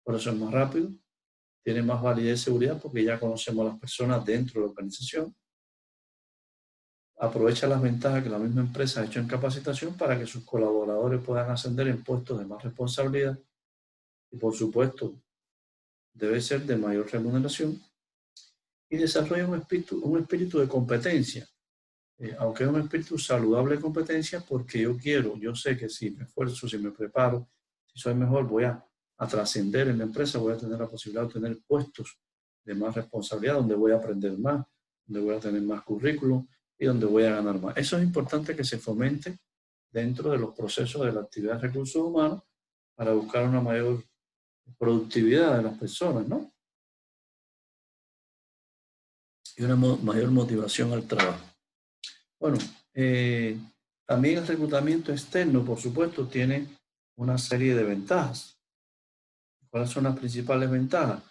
por eso es más rápido, tiene más validez y seguridad porque ya conocemos a las personas dentro de la organización. Aprovecha las ventajas que la misma empresa ha hecho en capacitación para que sus colaboradores puedan ascender en puestos de más responsabilidad y, por supuesto, debe ser de mayor remuneración, y desarrolla un espíritu de competencia, aunque es un espíritu saludable de competencia, porque yo sé que si me esfuerzo, si me preparo, si soy mejor, voy a trascender en la empresa, voy a tener la posibilidad de tener puestos de más responsabilidad, donde voy a aprender más, donde voy a tener más currículum y donde voy a ganar más. Eso es importante que se fomente dentro de los procesos de la actividad de recursos humanos para buscar una mayor productividad de las personas, ¿no? Y una mayor motivación al trabajo. Bueno, también el reclutamiento externo, por supuesto, tiene una serie de ventajas. ¿Cuáles son las principales ventajas?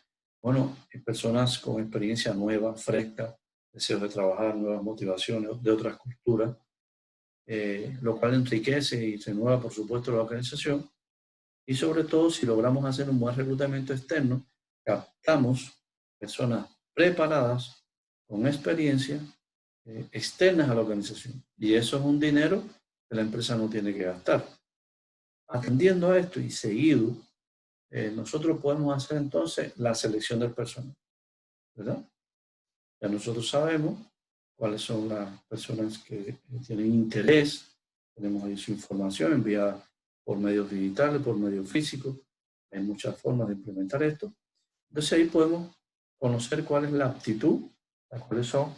Bueno, personas con experiencia nueva, fresca, deseos de trabajar, nuevas motivaciones de otras culturas, lo cual enriquece y renueva, por supuesto, la organización. Y sobre todo, si logramos hacer un buen reclutamiento externo, captamos personas preparadas, con experiencia, externas a la organización. Y eso es un dinero que la empresa no tiene que gastar. Atendiendo a esto y seguido, nosotros podemos hacer entonces la selección del personal, ¿verdad? Ya nosotros sabemos cuáles son las personas que tienen interés, tenemos ahí su información enviada por medios digitales, por medios físicos, hay muchas formas de implementar esto. Entonces ahí podemos conocer cuál es la aptitud, cuáles son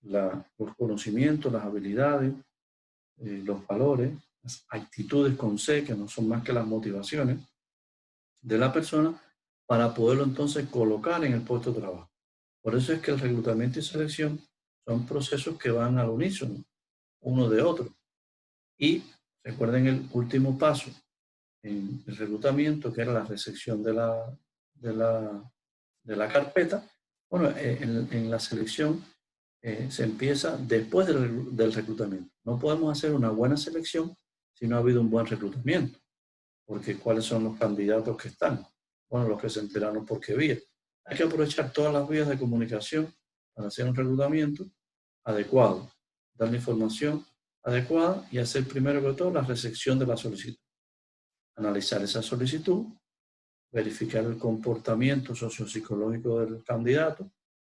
los conocimientos, las habilidades, los valores, las actitudes con C, que no son más que las motivaciones de la persona, para poderlo entonces colocar en el puesto de trabajo. Por eso es que el reclutamiento y selección son procesos que van al unísono, uno de otro. Y recuerden el último paso en el reclutamiento, que era la recepción de la carpeta. Bueno, en la selección se empieza después del reclutamiento. No podemos hacer una buena selección si no ha habido un buen reclutamiento, porque ¿cuáles son los candidatos que están? Bueno, los que se enteraron por qué vía. Hay que aprovechar todas las vías de comunicación para hacer un reclutamiento adecuado, dar la información adecuada y hacer primero que todo la recepción de la solicitud. Analizar esa solicitud, verificar el comportamiento sociopsicológico del candidato,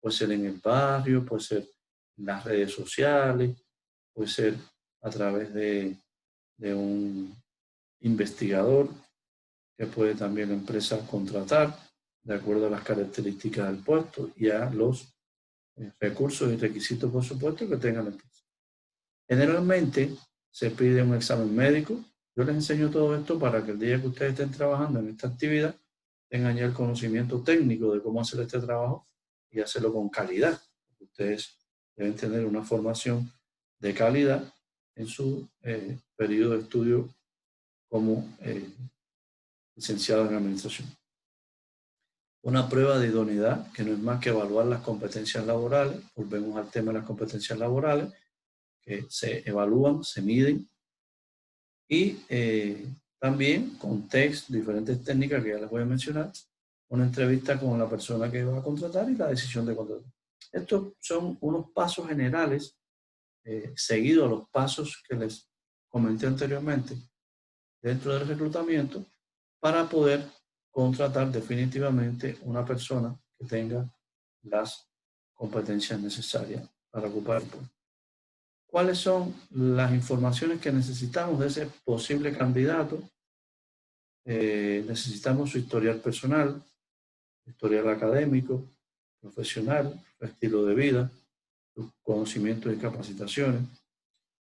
Puede ser en el barrio, puede ser en las redes sociales, puede ser a través de un investigador que puede también la empresa contratar de acuerdo a las características del puesto y a los recursos y requisitos, por supuesto, que tenga la empresa. Generalmente se pide un examen médico. Yo les enseño todo esto para que el día que ustedes estén trabajando en esta actividad tengan ya el conocimiento técnico de cómo hacer este trabajo y hacerlo con calidad. Ustedes deben tener una formación de calidad en su periodo de estudio como licenciado en administración. Una prueba de idoneidad, que no es más que evaluar las competencias laborales. Volvemos al tema de las competencias laborales, que se evalúan, se miden, y también con test, diferentes técnicas que ya les voy a mencionar, una entrevista con la persona que va a contratar y la decisión de contratar. Estos son unos pasos generales seguidos a los pasos que les comenté anteriormente dentro del reclutamiento para poder contratar definitivamente una persona que tenga las competencias necesarias para ocupar el puesto. ¿Cuáles son las informaciones que necesitamos de ese posible candidato? Necesitamos su historial personal, historial académico, profesional, su estilo de vida, sus conocimientos y capacitaciones,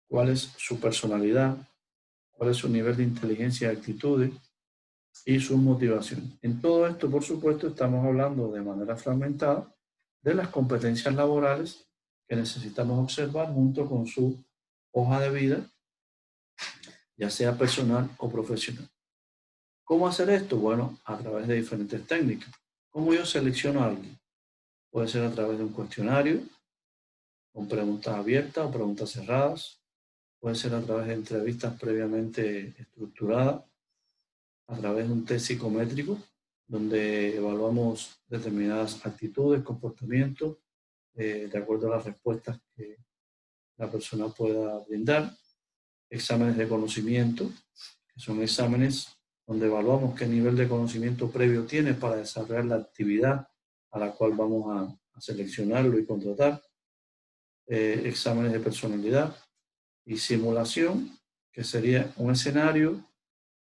cuál es su personalidad, cuál es su nivel de inteligencia y actitudes y sus motivaciones. En todo esto, por supuesto, estamos hablando de manera fragmentada de las competencias laborales que necesitamos observar junto con su hoja de vida, ya sea personal o profesional. ¿Cómo hacer esto? Bueno, a través de diferentes técnicas. ¿Cómo yo selecciono a alguien? Puede ser a través de un cuestionario, con preguntas abiertas o preguntas cerradas. Puede ser a través de entrevistas previamente estructuradas, a través de un test psicométrico, donde evaluamos determinadas actitudes, comportamientos, de acuerdo a las respuestas que la persona pueda brindar. Exámenes de conocimiento, que son exámenes donde evaluamos qué nivel de conocimiento previo tiene para desarrollar la actividad a la cual vamos a seleccionarlo y contratar. Exámenes de personalidad y simulación, que sería un escenario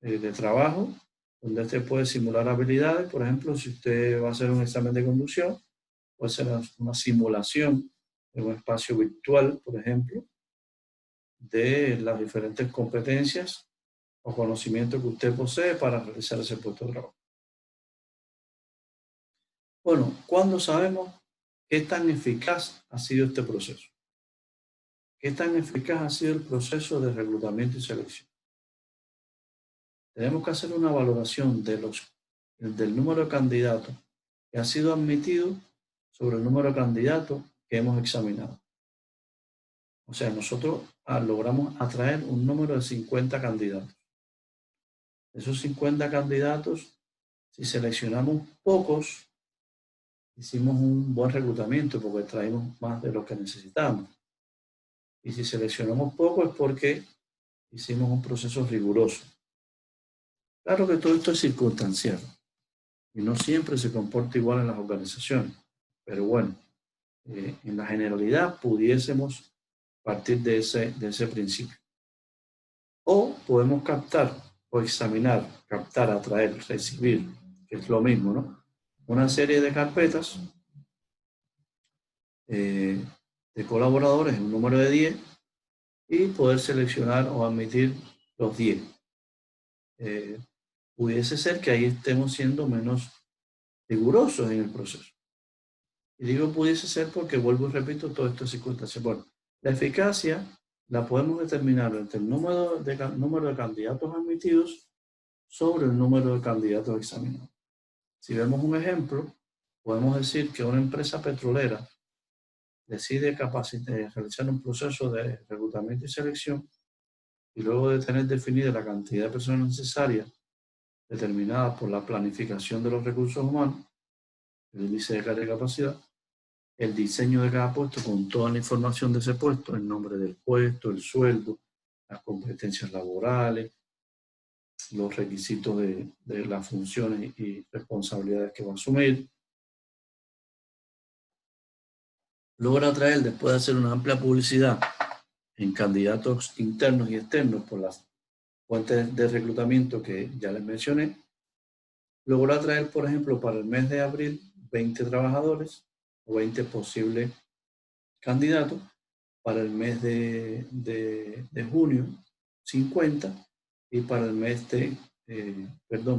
de trabajo donde usted puede simular habilidades. Por ejemplo, si usted va a hacer un examen de conducción, puede ser una simulación de un espacio virtual, por ejemplo, de las diferentes competencias o conocimientos que usted posee para realizar ese puesto de trabajo. Bueno, ¿cuándo sabemos qué tan eficaz ha sido este proceso? ¿Qué tan eficaz ha sido el proceso de reclutamiento y selección? Tenemos que hacer una valoración del número de candidatos que han sido admitidos sobre el número de candidatos que hemos examinado. O sea, nosotros logramos atraer un número de 50 candidatos. De esos 50 candidatos, si seleccionamos pocos, hicimos un buen reclutamiento porque traímos más de lo que necesitamos. Y si seleccionamos poco es porque hicimos un proceso riguroso. Claro que todo esto es circunstancial y no siempre se comporta igual en las organizaciones, pero bueno, en la generalidad pudiésemos partir de ese principio. O podemos captar o examinar, captar, atraer, recibir, que es lo mismo, ¿no? Una serie de carpetas de colaboradores en un número de 10 y poder seleccionar o admitir los 10. Pudiese ser que ahí estemos siendo menos rigurosos en el proceso. Y digo pudiese ser porque vuelvo y repito todo esto es circunstancial. Bueno, la eficacia la podemos determinar entre el número de candidatos admitidos sobre el número de candidatos examinados. Si vemos un ejemplo, podemos decir que una empresa petrolera decide realizar un proceso de reclutamiento y selección y luego de tener definida la cantidad de personas necesarias determinada por la planificación de los recursos humanos, el índice de carga y capacidad, el diseño de cada puesto con toda la información de ese puesto, el nombre del puesto, el sueldo, las competencias laborales, los requisitos de las funciones y responsabilidades que va a asumir, logra atraer, después de hacer una amplia publicidad en candidatos internos y externos por las fuentes de reclutamiento que ya les mencioné, logró atraer, por ejemplo, para el mes de abril 20 trabajadores o 20 posibles candidatos, para el mes de junio 50 y para el mes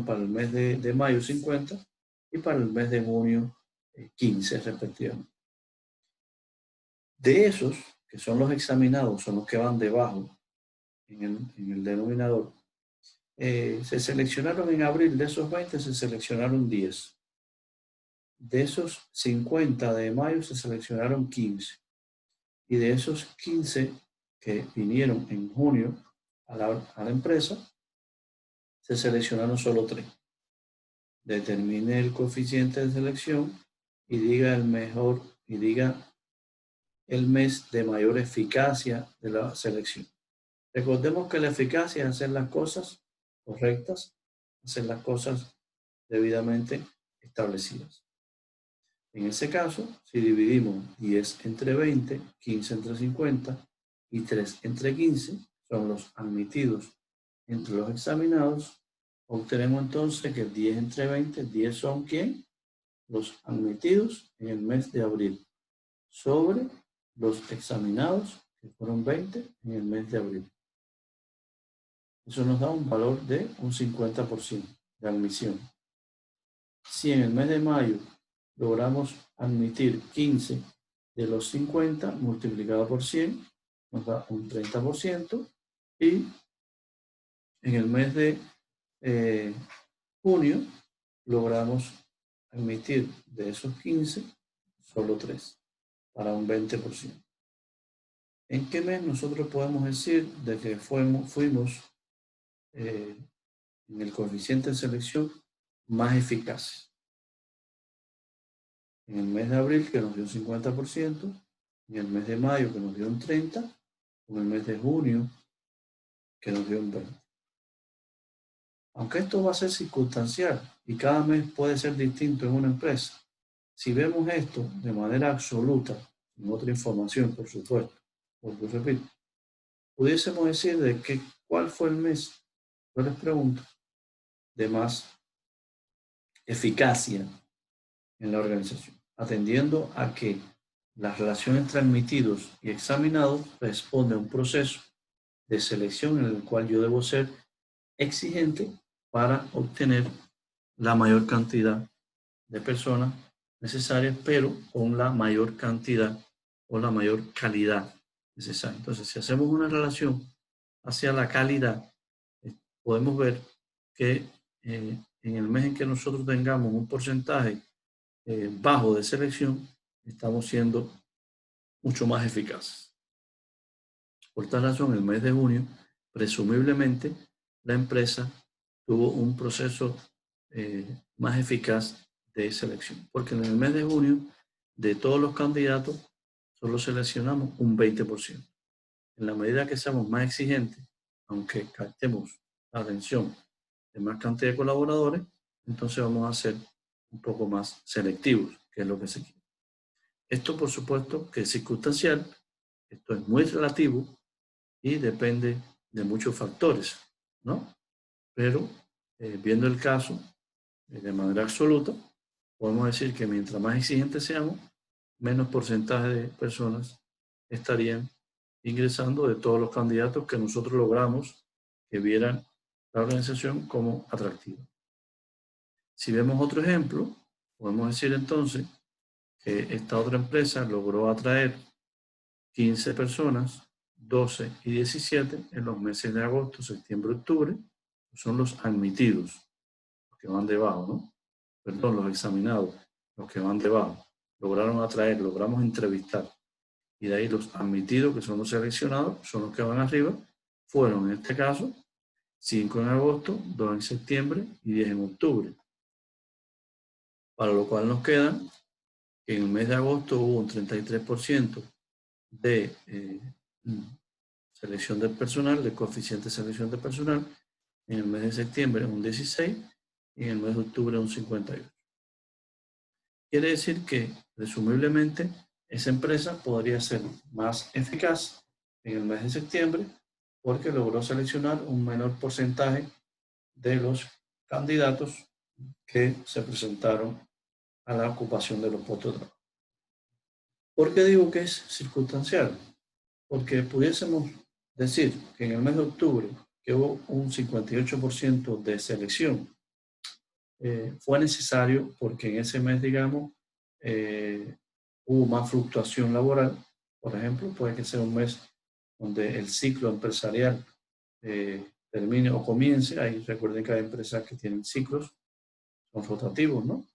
para el mes de mayo 50 y para el mes de junio 15 respectivamente. De esos, que son los examinados, son los que van debajo en el denominador, se seleccionaron en abril, de esos 20 se seleccionaron 10. De esos 50 de mayo se seleccionaron 15. Y de esos 15 que vinieron en junio a la empresa, se seleccionaron solo 3. Determine el coeficiente de selección y diga el mes de mayor eficacia de la selección. Recordemos que la eficacia es hacer las cosas correctas, hacer las cosas debidamente establecidas. En ese caso, si dividimos 10 entre 20, 15 entre 50 y 3 entre 15, son los admitidos entre los examinados, obtenemos entonces que 10 entre 20, 10 son ¿quién? Los admitidos en el mes de abril, sobre los examinados, que fueron 20 en el mes de abril. Eso nos da un valor de un 50% de admisión. Si en el mes de mayo logramos admitir 15 de los 50 multiplicado por 100, nos da un 30%, y en el mes de junio logramos admitir de esos 15 solo 3, para un 20%. ¿En qué mes nosotros podemos decir de que fuimos en el coeficiente de selección más eficaces? En el mes de abril, que nos dio un 50%, en el mes de mayo, que nos dio un 30%, en el mes de junio, que nos dio un 20%. Aunque esto va a ser circunstancial y cada mes puede ser distinto en una empresa, si vemos esto de manera absoluta, en otra información, por supuesto, porque repito, pudiésemos decir de que cuál fue el mes, yo les pregunto, de más eficacia en la organización, atendiendo a que la relación entre admitidos y examinados responde a un proceso de selección en el cual yo debo ser exigente para obtener la mayor cantidad de personas necesarias, pero con la mayor cantidad o la mayor calidad necesaria. Entonces, si hacemos una relación hacia la calidad, podemos ver que en el mes en que nosotros tengamos un porcentaje bajo de selección, estamos siendo mucho más eficaces. Por tal razón, el mes de junio, presumiblemente, la empresa tuvo un proceso más eficaz de selección, porque en el mes de junio, de todos los candidatos, solo seleccionamos un 20%. En la medida que seamos más exigentes, aunque captemos la atención de más cantidad de colaboradores, entonces vamos a ser un poco más selectivos, que es lo que se quiere. Esto, por supuesto, que es circunstancial, esto es muy relativo y depende de muchos factores, ¿no? Pero viendo el caso de manera absoluta, podemos decir que mientras más exigentes seamos, menos porcentaje de personas estarían ingresando de todos los candidatos que nosotros logramos que vieran la organización como atractiva. Si vemos otro ejemplo, podemos decir entonces que esta otra empresa logró atraer 15 personas, 12 y 17 en los meses de agosto, septiembre, octubre, son los admitidos, los que van debajo, ¿no? Perdón, los examinados, los que van debajo. Lograron atraer, logramos entrevistar. Y de ahí los admitidos, que son los seleccionados, son los que van arriba. Fueron, en este caso, 5 en agosto, 2 en septiembre y 10 en octubre. Para lo cual nos quedan que en el mes de agosto hubo un 33% de selección de personal, de coeficiente de selección de personal. En el mes de septiembre un 16 y en el mes de octubre un 58. Quiere decir que, presumiblemente, esa empresa podría ser más eficaz en el mes de septiembre porque logró seleccionar un menor porcentaje de los candidatos que se presentaron a la ocupación de los puestos de trabajo. ¿Por qué digo que es circunstancial? Porque pudiésemos decir que en el mes de octubre, que hubo un 58% de selección, fue necesario porque en ese mes, digamos, hubo más fluctuación laboral. Por ejemplo, puede que sea un mes donde el ciclo empresarial termine o comience. Ahí recuerden que hay empresas que tienen ciclos, son rotativos, ¿no?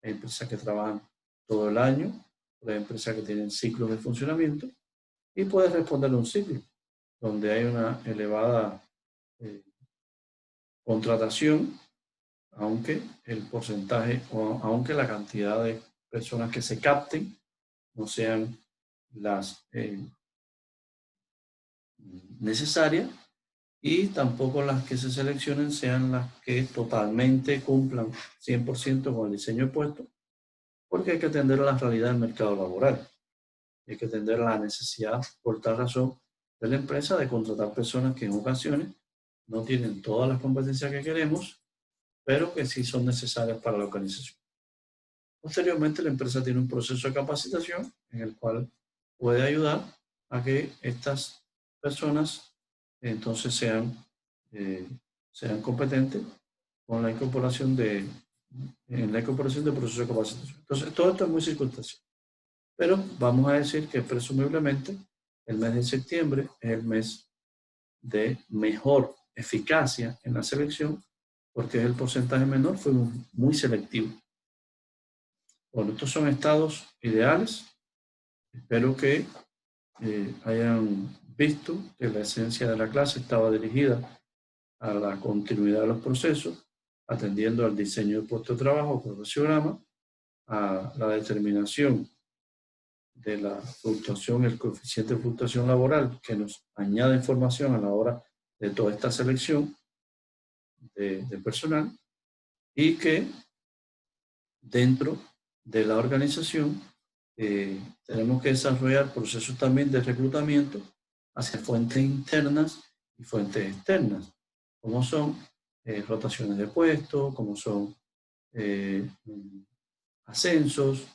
Hay empresas que trabajan todo el año, hay empresas que tienen ciclos de funcionamiento y puede responder a un ciclo donde hay una elevada eh, contratación, aunque el porcentaje o aunque la cantidad de personas que se capten no sean las necesarias y tampoco las que se seleccionen sean las que totalmente cumplan 100% con el diseño puesto, porque hay que atender a la realidad del mercado laboral. Hay que atender a la necesidad, por tal razón, de la empresa de contratar personas que en ocasiones no tienen todas las competencias que queremos, pero que sí son necesarias para la organización. Posteriormente, la empresa tiene un proceso de capacitación en el cual puede ayudar a que estas personas entonces sean competentes con la incorporación en la incorporación del proceso de capacitación. Entonces, todo esto es muy circunstancial. Pero vamos a decir que presumiblemente el mes de septiembre es el mes de mejor eficacia en la selección porque el porcentaje menor fue muy selectivo. Bueno, estos son estados ideales. Espero que hayan visto que la esencia de la clase estaba dirigida a la continuidad de los procesos, atendiendo al diseño de puesto de trabajo, profesionograma, a la determinación de la fluctuación, el coeficiente de fluctuación laboral, que nos añade información a la hora de toda esta selección de personal, y que dentro de la organización tenemos que desarrollar procesos también de reclutamiento hacia fuentes internas y fuentes externas, como son rotaciones de puestos, como son ascensos,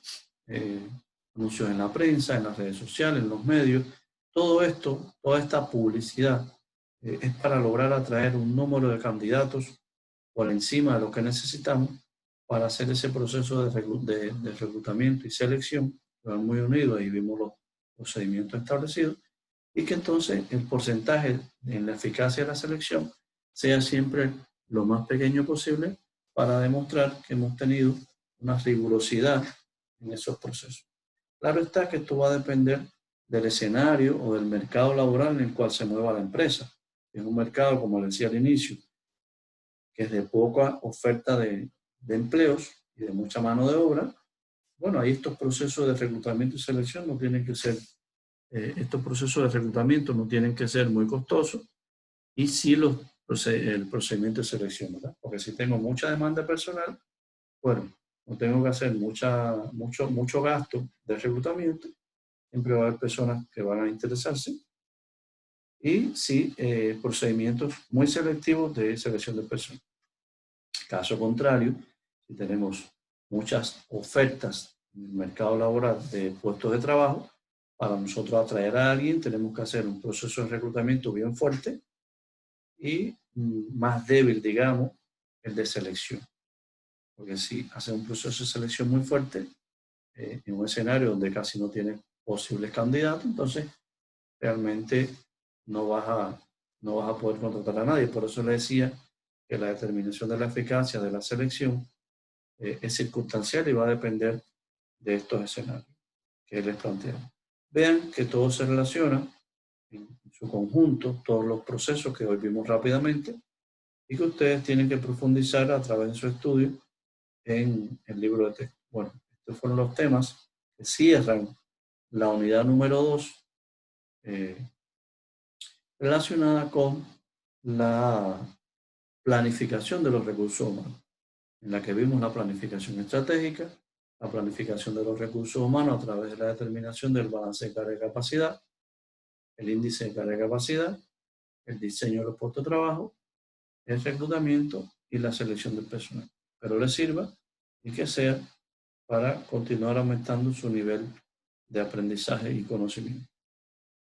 anuncios en la prensa, en las redes sociales, en los medios. Todo esto, toda esta publicidad es para lograr atraer un número de candidatos por encima de lo que necesitamos para hacer ese proceso de reclutamiento y selección, que van muy unidos, y vimos los procedimientos establecidos, y que entonces el porcentaje en la eficacia de la selección sea siempre lo más pequeño posible para demostrar que hemos tenido una rigurosidad en esos procesos. Claro está que esto va a depender del escenario o del mercado laboral en el cual se mueva la empresa. Es un mercado, como le decía al inicio, que es de poca oferta de empleos y de mucha mano de obra. Bueno, ahí estos procesos de reclutamiento y selección no tienen que ser, estos procesos de reclutamiento no tienen que ser muy costosos, y sí el procedimiento de selección, ¿verdad? Porque si tengo mucha demanda personal, bueno, no tengo que hacer mucho gasto de reclutamiento, siempre va a haber personas que van a interesarse, y sí procedimientos muy selectivos de selección de personas. Caso contrario, si tenemos muchas ofertas en el mercado laboral de puestos de trabajo, para nosotros atraer a alguien tenemos que hacer un proceso de reclutamiento bien fuerte y más débil, digamos, el de selección. Porque si hace un proceso de selección muy fuerte, en un escenario donde casi no tiene posibles candidatos, entonces realmente no vas a poder contratar a nadie. Por eso le decía que la determinación de la eficacia de la selección es circunstancial y va a depender de estos escenarios que les planteamos. Vean que todo se relaciona en su conjunto, todos los procesos que hoy vimos rápidamente, y que ustedes tienen que profundizar a través de su estudio en el libro de texto. Bueno, estos fueron los temas que cierran la unidad número 2 relacionada con la planificación de los recursos humanos, en la que vimos la planificación estratégica, la planificación de los recursos humanos a través de la determinación del balance de carga y capacidad, el índice de carga y capacidad, el diseño de los puestos de trabajo, el reclutamiento y la selección del personal. Pero le sirva y que sea para continuar aumentando su nivel de aprendizaje y conocimiento.